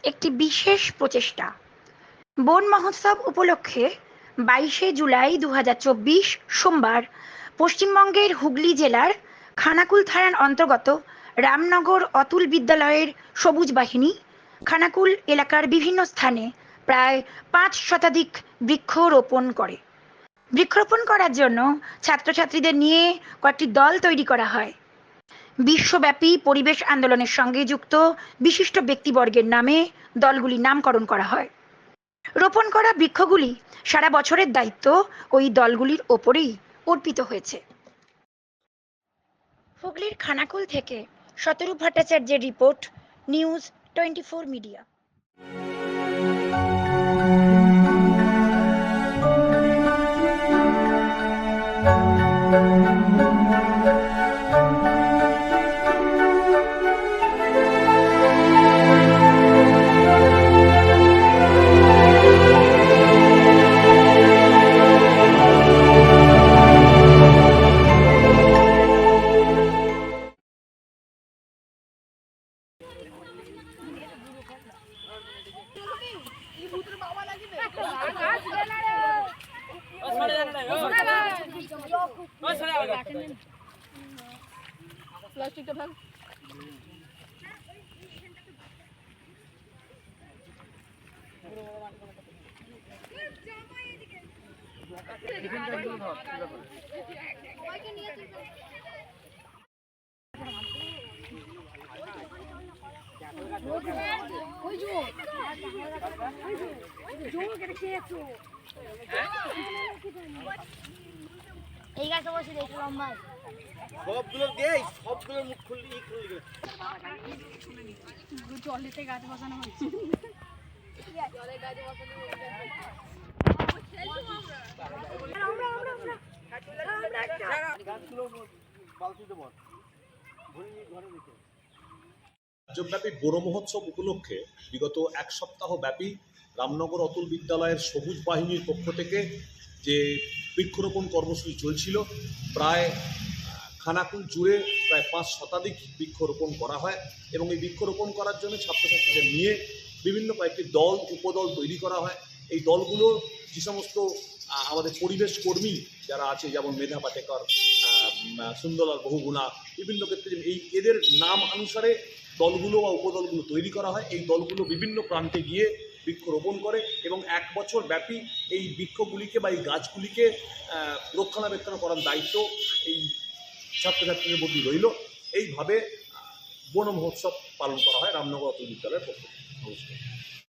একটি বিশেষ প্রচেষ্টা। বন মহোৎসব উপলক্ষে 22শে জুলাই 2024 সোমবার পশ্চিমবঙ্গের হুগলি জেলার খানাকুল থানার অন্তর্গত রামনগর অতুল বিদ্যালয়ের সবুজ বাহিনী খানাকুল এলাকার বিভিন্ন স্থানে প্রায় 5 শতাধিক বৃক্ষরোপণ করে। বৃক্ষরোপণ করার জন্য ছাত্রছাত্রীদের নিয়ে কয়েকটি দল তৈরি করা হয়। বিশ্বব্যাপী পরিবেশ আন্দোলনের সঙ্গে যুক্ত বিশিষ্ট ব্যক্তিবর্গের নামে দলগুলির নামকরণ করা হয়। রোপণ করা বৃক্ষগুলি সারা বছরের দায়িত্ব ওই দলগুলির ওপরেই অর্পিত হয়েছে। হুগলির খানাকুল থেকে শতরূপ ভট্টাচার্যের রিপোর্ট, নিউজ 24 মিডিয়া। প্লাস্টিকটা ভাগ এই গাছে বসে দেখি লম্বা সবগুলো দেই, সবগুলো মুখ খুললি জলেতে গাছ বসানো হচ্ছে। জলে গাছ বসানো রাজ্যব্যাপী বন মহোৎসব উপলক্ষে বিগত এক সপ্তাহ ব্যাপী রামনগর অতুল বিদ্যালয়ের সবুজ বাহিনীর পক্ষ থেকে যে বৃক্ষরোপণ কর্মসূচি চলছিল, প্রায় খানাকুল জুড়ে প্রায় 5 শতাধিক বৃক্ষরোপণ করা হয় এবং এই বৃক্ষরোপণ করার জন্য ছাত্রছাত্রীদের নিয়ে বিভিন্ন কয়েকটি দল উপদল তৈরি করা হয়। এই দলগুলো যে সমস্ত আমাদের পরিবেশ কর্মী যারা আছে, যেমন মেধা পাটেকর, সুন্দরলাল বহুগুণা, বিভিন্ন ক্ষেত্রে এদের নাম অনুসারে দলগুলো বা উপদলগুলো তৈরি করা হয়। এই দলগুলো বিভিন্ন প্রান্তে গিয়ে বৃক্ষরোপণ করে এবং 1 বছর ব্যাপী এই বৃক্ষগুলিকে বা এই গাছগুলিকে রক্ষণাবেক্ষণ করার দায়িত্ব এই ছাত্রছাত্রীদের মধ্যে রইল। এইভাবে বন মহোৎসব পালন করা হয় রামনগর অতুল বিদ্যালয়ের পক্ষ থেকে। নমস্কার।